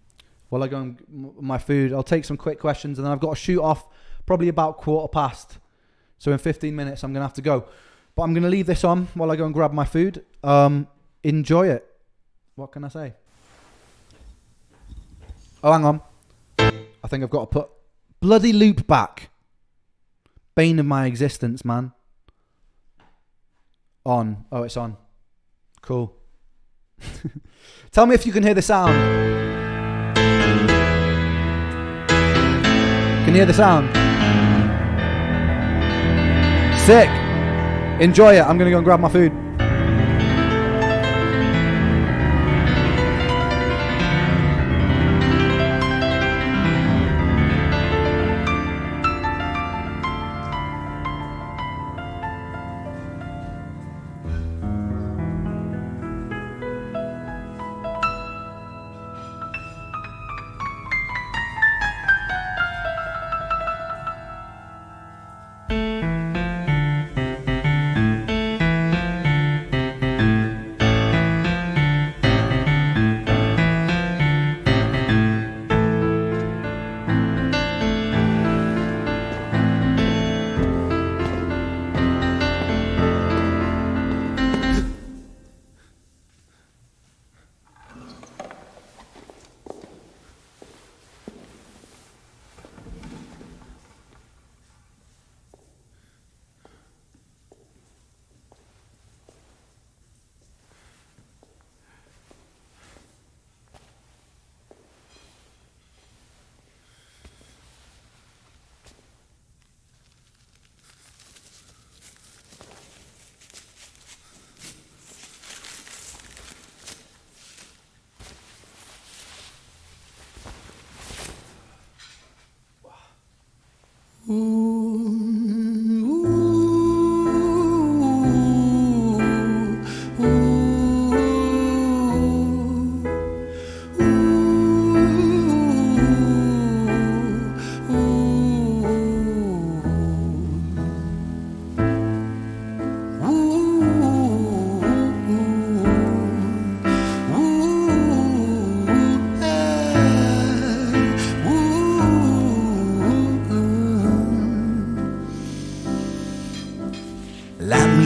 while I go on my food. I'll take some quick questions and then I've got to shoot off probably about 15:15. So in 15 minutes, I'm going to have to go. But I'm going to leave this on while I go and grab my food. Enjoy it. What can I say? Oh, hang on. I think I've got to put bloody loop back. Bane of my existence, man. On. Oh, it's on. Cool. Tell me if you can hear the sound. Can you hear the sound? Sick. Enjoy it. I'm going to go and grab my food.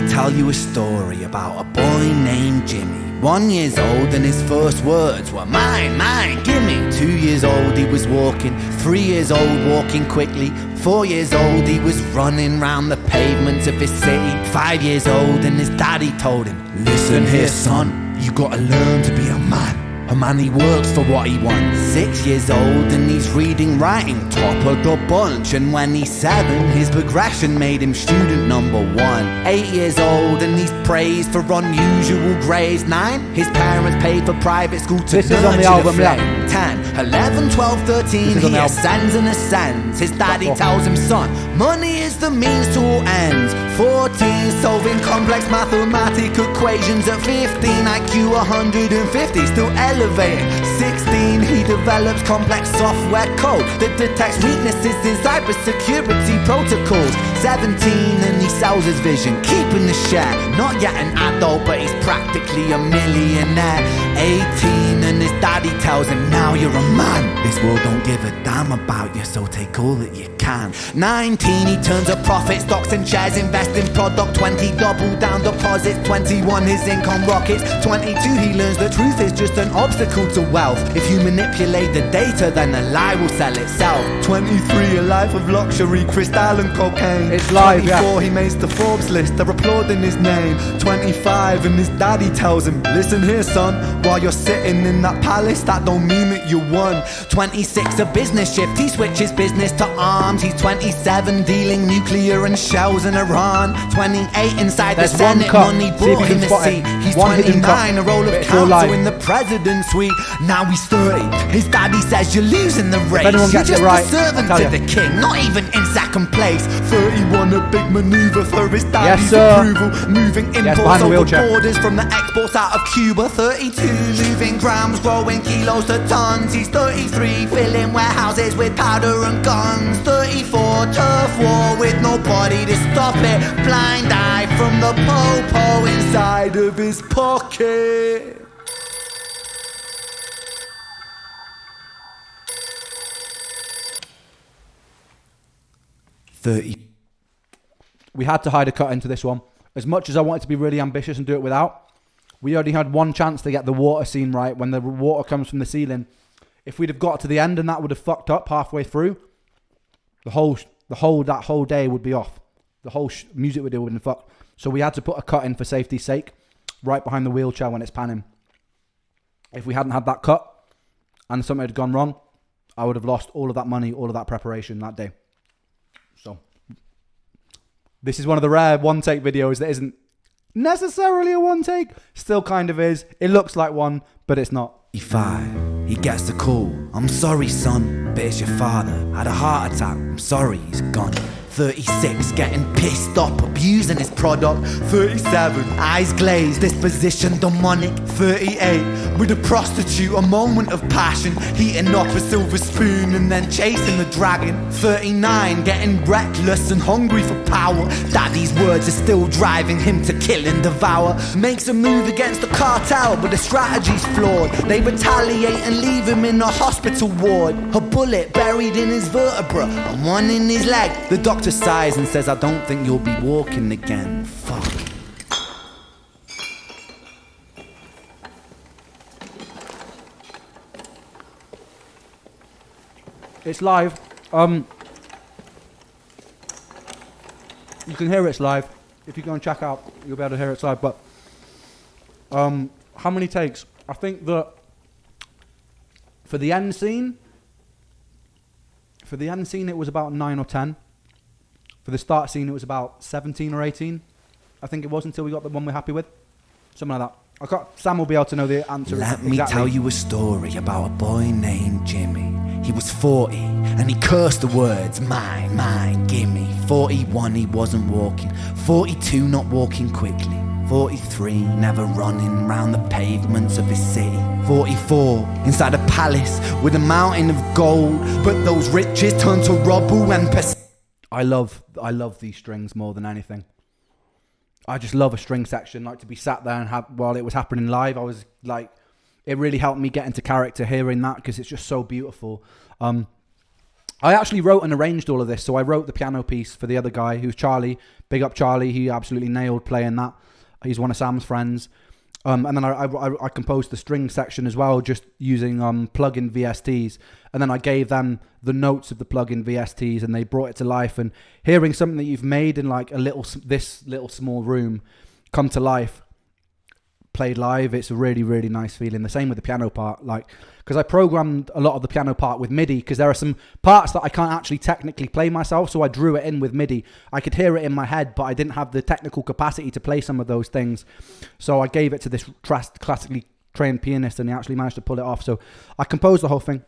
Tell you a story about a boy named Jimmy. 1 year old and his first words were mine, mine, gimme. 2 years old he was walking, 3 years old walking quickly. 4 years old he was running round the pavements of his city. 5 years old and his daddy told him, listen here son, you gotta learn to be a man. A man, he works for what he wants. 6 years old and he's reading, writing, top of the bunch. And when he's 7, his progression made him student number 1. 8 years old and he's praised for unusual grades. 9, his parents paid for private school to this is on the album, yeah. 10, 11, 12, 13, he ascends and ascends. His daddy tells him, son, money is the means to all ends. 14, solving complex mathematical equations. At 15, IQ 150, still elevating. 16, he develops complex software code that detects weaknesses in cybersecurity protocols. 17, and he sells his vision, keeping the share. Not yet an adult, but he's practically a millionaire. 18, and his daddy tells him, now you're a man. This world don't give a damn about you, so take all that you can. 19, he turns a profit, stocks and shares, invest in product. 20, double down deposits. 21, his income rockets. 22, he learns the truth is just an obstacle to wealth. If you manipulate the data, then a lie will sell itself. 23, a life of luxury, crystal and cocaine. It's live, 24, he makes the Forbes list, they're applauding his name. 25, and his daddy tells him, listen here son, while you're sitting in that palace, that don't mean that you won. 26, a business shift, he switches business to arms. He's 27, dealing nuclear and shells in Iran. 28, inside the Senate, money brought him a seat. He's 29, a role of counsel in the president's suite. Now he's 30, his daddy says you're losing the race. You're just a servant to the king, not even in second place. 31, a big maneuver for his daddy's approval. Moving imports over borders from the exports out of Cuba. 32, moving grams, growing kilos to tons. He's 33, filling warehouses with powder and guns. 34, turf war with nobody to stop it. Blind eye from the popo inside of his pocket. We had to hide a cut into this one. as much as I wanted to be really ambitious and do it without, we only had one chance to get the water scene right when the water comes from the ceiling. If we'd have got to the end and that would have fucked up halfway through, that whole day would be off. The whole music video would have been fucked. So we had to put a cut in for safety's sake, right behind the wheelchair when it's panning. If we hadn't had that cut and something had gone wrong, I would have lost all of that money, all of that preparation that day. So this is one of the rare one-take videos that isn't necessarily a one-take. Still kind of is. It looks like one, but it's not. 5, he gets the call. I'm sorry, son, but it's your father. Had a heart attack. I'm sorry, he's gone. 36, getting pissed off, abusing his product. 37, eyes glazed, disposition demonic. 38, with a prostitute, a moment of passion, heating up a silver spoon and then chasing the dragon. 39, getting reckless and hungry for power. Daddy's words are still driving him to kill and devour. Makes a move against the cartel, but the strategy's flawed. They retaliate and leave him in a hospital ward. A bullet buried in his vertebra and one in his leg. The doctor sighs and says, I don't think you'll be walking again. Fuck. It's live. You can hear it's live. If you go and check out, you'll be able to hear it's live. But how many takes? I think that for the end scene, it was about 9 or 10. For the start scene, it was about 17 or 18. I think it was until we got the one we're happy with. Something like that. Sam will be able to know the answer. Let me tell you a story about a boy named Jimmy. He was 40 and he cursed the words, mine, mine, gimme. 41, he wasn't walking. 42, not walking quickly. 43, never running round the pavements of his city. 44, inside a palace with a mountain of gold, but those riches turned to rubble and I love these strings more than anything. I just love a string section, like to be sat there and have, while it was happening live, I was like, it really helped me get into character hearing that because it's just so beautiful. I actually wrote and arranged all of this. So I wrote the piano piece for the other guy, who's Charlie. Big up Charlie. He absolutely nailed playing that. He's one of Sam's friends. And then I composed the string section as well, just using plug-in VSTs. And then I gave them the notes of the plug-in VSTs, and they brought it to life. And hearing something that you've made in like this little small room come to life, played live, it's a really, really nice feeling. The same with the piano part, like, because I programmed a lot of the piano part with MIDI, because there are some parts that I can't actually technically play myself, so I drew it in with MIDI. I could hear it in my head, but I didn't have the technical capacity to play some of those things, so I gave it to this classically trained pianist, and he actually managed to pull it off. So I composed the whole thing,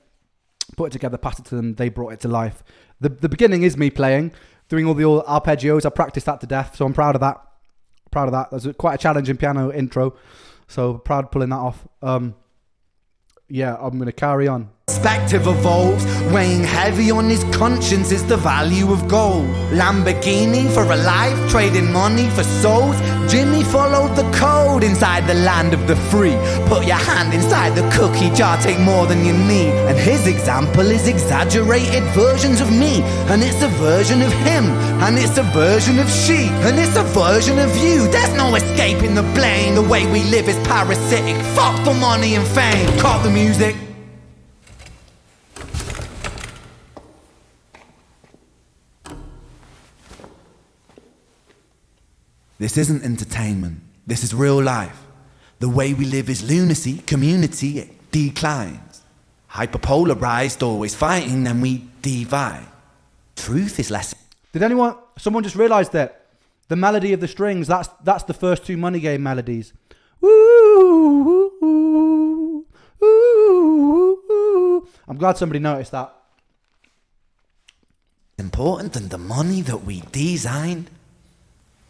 put it together, passed it to them, they brought it to life. The beginning is me playing, doing all the arpeggios. I practiced that to death, so I'm proud of that. That was quite a challenging piano intro, so proud of pulling that off. Yeah, I'm going to carry on. Perspective evolves, weighing heavy on his conscience is the value of gold. Lamborghini for a life, trading money for souls. Jimmy followed the code inside the land of the free. Put your hand inside the cookie jar, take more than you need. And his example is exaggerated versions of me. And it's a version of him, and it's a version of she, and it's a version of you. There's no escaping the blame. The way we live is parasitic. Fuck the money and fame. Cut the music. This isn't entertainment, this is real life. The way we live is lunacy, community, it declines. Hyperpolarized, always fighting, then we divide. Truth is less. Did someone just realised that the melody of the strings, that's the first two Money Game melodies. Woo, woo, woo, woo. I'm glad somebody noticed that. Important than the money that we designed.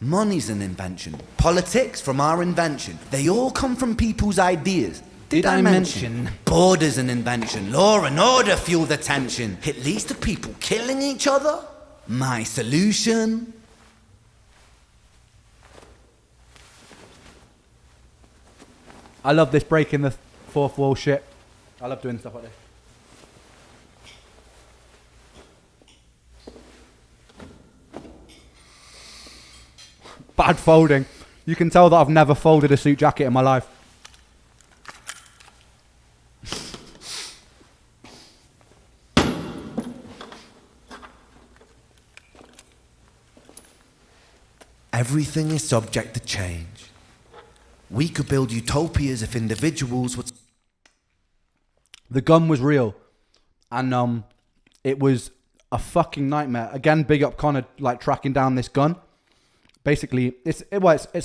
Money's an invention. Politics from our invention. They all come from people's ideas. Did I mention? Border's an invention. Law and order fuel the tension. It leads to people killing each other. My solution? I love this breaking the fourth wall shit. I love doing stuff like this. bad folding. You can tell that I've never folded a suit jacket in my life. Everything is subject to change. We could build utopias if individuals would... The gun was real. And it was a fucking nightmare. Again, big up Connor, like tracking down this gun. Basically, it's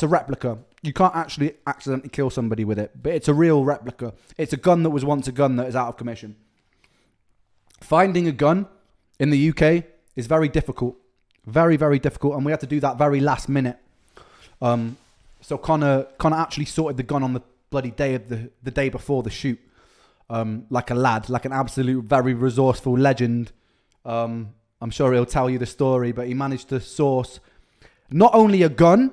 a replica. You can't actually accidentally kill somebody with it, but it's a real replica. It's a gun that was once a gun that is out of commission. Finding a gun in the UK is very difficult. Very, very difficult. And we had to do that very last minute. So Connor actually sorted the gun on the bloody day of the day before the shoot. Like a lad, like an absolute very resourceful legend. I'm sure he'll tell you the story, but he managed to source not only a gun.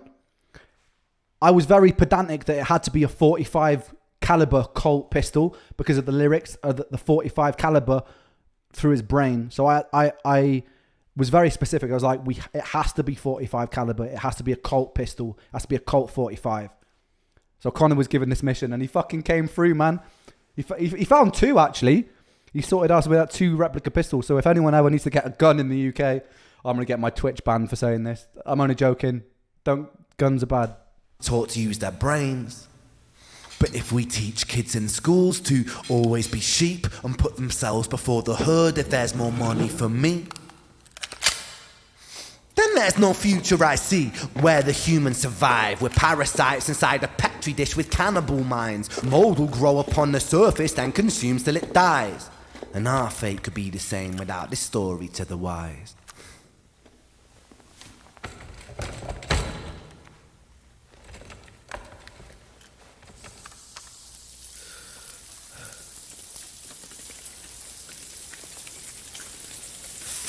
I was very pedantic that it had to be a 45 caliber Colt pistol because of the lyrics of the 45 caliber through his brain. So I was very specific. I was like, it has to be 45 caliber. It has to be a Colt pistol. It has to be a Colt 45. So Connor was given this mission and he fucking came through, man. He found two, actually. He sorted us with that 2 replica pistols. So if anyone ever needs to get a gun in the UK, I'm going to get my Twitch banned for saying this. I'm only joking. Guns are bad. Taught to use their brains. But if we teach kids in schools to always be sheep and put themselves before the herd if there's more money for me, then there's no future I see where the humans survive. We're parasites inside a petri dish with cannibal minds. Mold will grow upon the surface and consumes till it dies. And our fate could be the same without this story to the wise.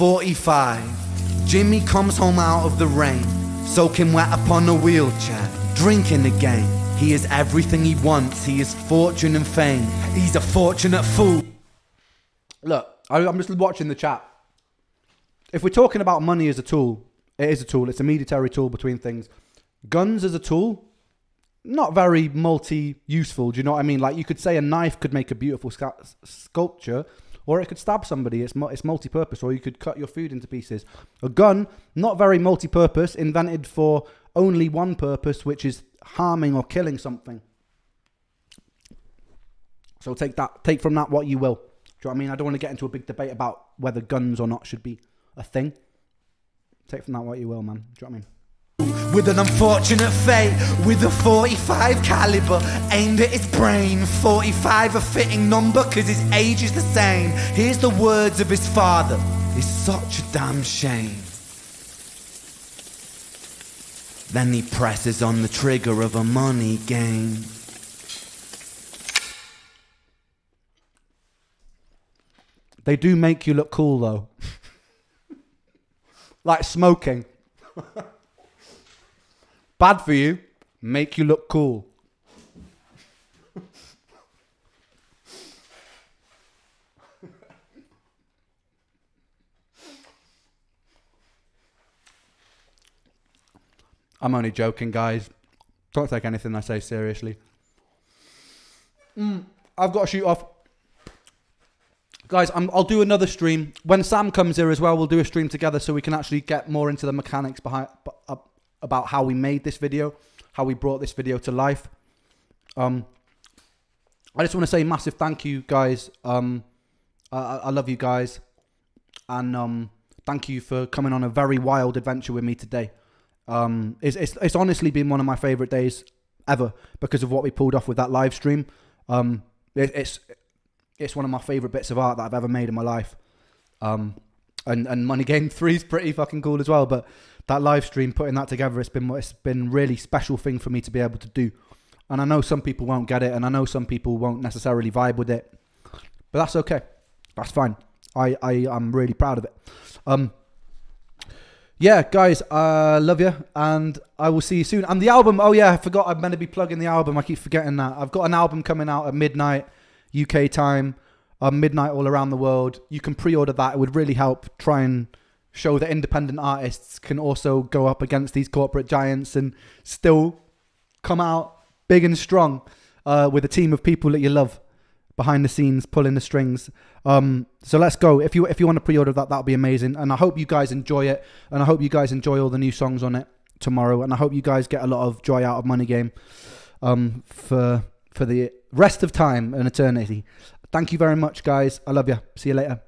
"45. Jimmy comes home out of the rain, soaking wet upon a wheelchair, drinking again. He is everything he wants. He is fortune and fame. He's a fortunate fool." Look, I'm just watching the chat. If we're talking about money as a tool, it is a tool. It's a mediatory tool between things. Guns as a tool, not very multi-useful. Do you know what I mean? Like, you could say a knife could make a beautiful sculpture, or it could stab somebody. It's multi-purpose, or you could cut your food into pieces. A gun, not very multi-purpose, invented for only one purpose, which is harming or killing something. So take from that what you will. Do you know what I mean? I don't want to get into a big debate about whether guns or not should be a thing. Take from that what you will, man. Do you know what I mean? With an unfortunate fate, with a 45 caliber aimed at his brain. 45 a fitting number cause his age is the same. Here's the words of his father: "It's such a damn shame." Then he presses on the trigger of a money game. They do make you look cool though. Like smoking. Bad for you, make you look cool. I'm only joking, guys. Don't take anything I say seriously. I've got to shoot off. Guys, I'll do another stream. When Sam comes here as well, we'll do a stream together so we can actually get more into the mechanics behind about how we made this video, how we brought this video to life. I just want to say massive thank you, guys. I love you guys. And thank you for coming on a very wild adventure with me today. It's honestly been one of my favourite days ever because of what we pulled off with that live stream. It's one of my favourite bits of art that I've ever made in my life. And Money Game 3 is pretty fucking cool as well. But that live stream, putting that together, it's been really special thing for me to be able to do. And I know some people won't get it, and I know some people won't necessarily vibe with it. But that's okay. That's fine. I'm really proud of it. Yeah, guys, love you, and I will see you soon. And the album, oh yeah, I forgot I'm meant to be plugging the album. I keep forgetting that. I've got an album coming out at midnight UK time, midnight all around the world. You can pre-order that. It would really help try and show that independent artists can also go up against these corporate giants and still come out big and strong with a team of people that you love behind the scenes pulling the strings. So let's go. If you want to pre-order that'll be amazing, and I hope you guys enjoy it, and I hope you guys enjoy all the new songs on it tomorrow, and I hope you guys get a lot of joy out of Money Game for the rest of time and eternity. Thank you very much, guys. I love you. See you later.